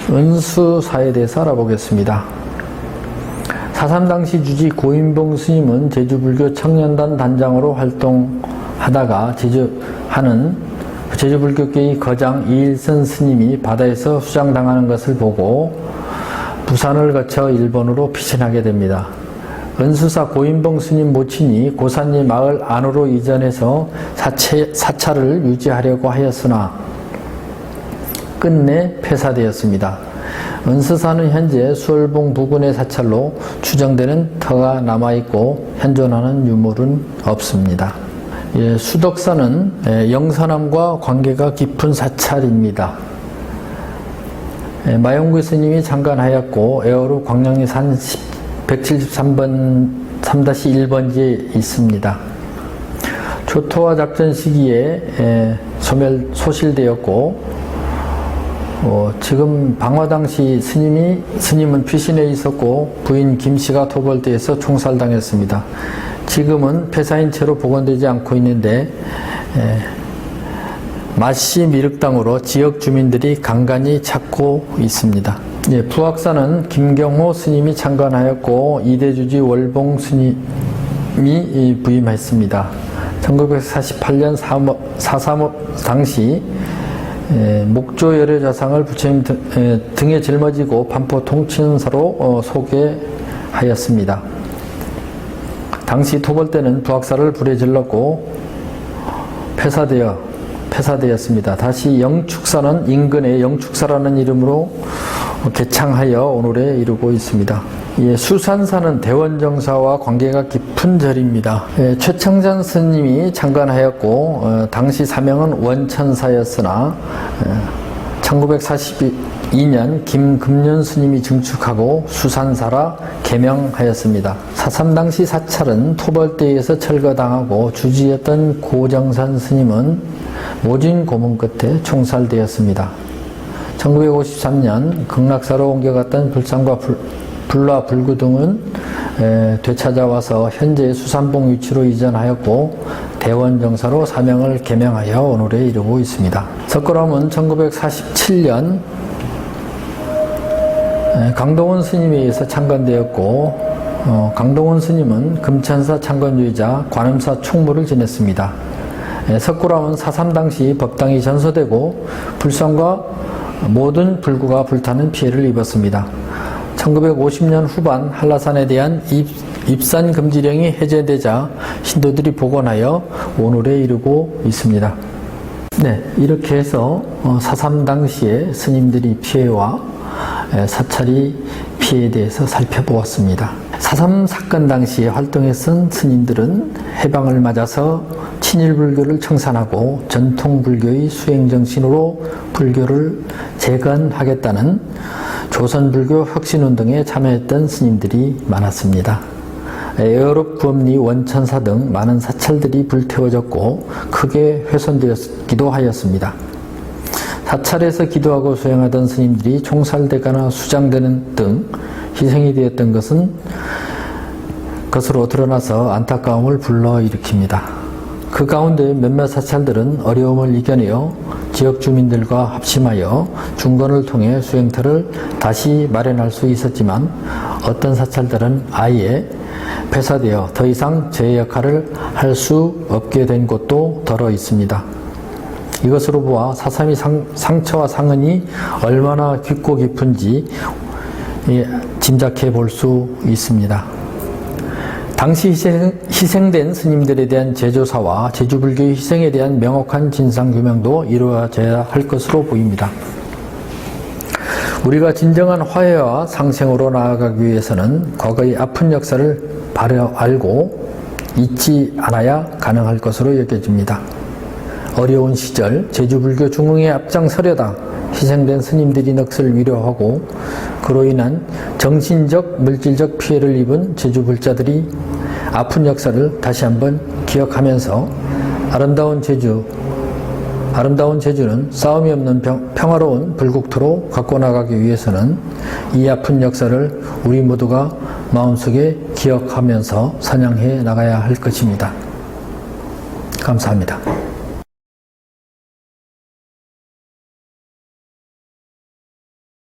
은수사에 대해서 알아보겠습니다. 4.3 당시 주지 고인봉 스님은 제주불교 청년단 단장으로 활동하다가 제주불교계의 거장 이일선 스님이 바다에서 수장당하는 것을 보고 부산을 거쳐 일본으로 피신하게 됩니다. 은수사 고인봉 스님 모친이 고산리 마을 안으로 이전해서 사찰을 유지하려고 하였으나 끝내 폐사되었습니다. 은수사는 현재 수월봉 부근의 사찰로 추정되는 터가 남아있고 현존하는 유물은 없습니다. 수덕사는 영선암과 관계가 깊은 사찰입니다. 마용구 스님이 창간하였고 에어루 광명리산 173번 3-1번지에 있습니다. 조토화 작전 시기에 소실되었고 지금 방화 당시 스님은 피신해 있었고 부인 김씨가 토벌대에서 총살당했습니다. 지금은 폐사인 채로 복원되지 않고 있는데 마씨 미륵당으로 지역 주민들이 간간히 찾고 있습니다. 부학사는 김경호 스님이 창간하였고 이대주지 월봉 스님이 부임했습니다. 1948년 4.3 당시 목조 열애 자상을 부처님 등에 짊어지고 반포 통친서로 소개하였습니다. 당시 토벌대는 부학사를 불에 질렀고 폐사되었습니다. 다시 영축사는 인근에 영축사라는 이름으로 개창하여 오늘에 이르고 있습니다. 수산사는 대원정사와 관계가 깊은 절입니다. 최청전 스님이 창간하였고 당시 사명은 원천사였으나 1942년 김금륜 스님이 증축하고 수산사라 개명하였습니다. 4.3 당시 사찰은 토벌대에서 철거당하고 주지였던 고정산 스님은 모진 고문 끝에 총살되었습니다. 1953년 극락사로 옮겨갔던 불상과 불라 불구 등은 되찾아와서 현재 수산봉 위치로 이전하였고 대원정사로 사명을 개명하여 오늘에 이르고 있습니다. 석굴암은 1947년 강동원 스님에 의해서 창건되었고 강동원 스님은 금천사 창건주의자 관음사 총무를 지냈습니다. 석굴암은 4.3 당시 법당이 전소되고 불상과 모든 불구가 불타는 피해를 입었습니다. 1950년 후반 한라산에 대한 입산 금지령이 해제되자 신도들이 복원하여 오늘에 이르고 있습니다. 이렇게 해서 4.3 당시에 스님들이 피해와 사찰이 피해에 대해서 살펴보았습니다. 4.3 사건 당시에 활동했던 스님들은 해방을 맞아서 친일불교를 청산하고 전통불교의 수행정신으로 불교를 재건하겠다는 조선불교 혁신운동에 참여했던 스님들이 많았습니다. 에어롭 구엄리 원천사 등 많은 사찰들이 불태워졌고 크게 훼손되었기도 하였습니다. 사찰에서 기도하고 수행하던 스님들이 총살되거나 수장되는 등 희생이 되었던 것으로 드러나서 안타까움을 불러일으킵니다. 그 가운데 몇몇 사찰들은 어려움을 이겨내어 지역 주민들과 합심하여 중건을 통해 수행터를 다시 마련할 수 있었지만 어떤 사찰들은 아예 폐사되어 더 이상 제 역할을 할 수 없게 된 곳도 더러 있습니다. 이것으로 보아 4.3의 상처와 상흔이 얼마나 깊고 깊은지 짐작해 볼 수 있습니다. 당시 희생된 스님들에 대한 제조사와 제주불교의 희생에 대한 명확한 진상규명도 이루어져야 할 것으로 보입니다. 우리가 진정한 화해와 상생으로 나아가기 위해서는 과거의 아픈 역사를 바로 알고 잊지 않아야 가능할 것으로 여겨집니다. 어려운 시절 제주불교 중흥에 앞장서려다 희생된 스님들이 넋을 위로하고 그로 인한 정신적, 물질적 피해를 입은 제주불자들이 아픈 역사를 다시 한번 기억하면서 아름다운 제주는 싸움이 없는 평화로운 불국토로 갖고 나가기 위해서는 이 아픈 역사를 우리 모두가 마음속에 기억하면서 사냥해 나가야 할 것입니다. 감사합니다.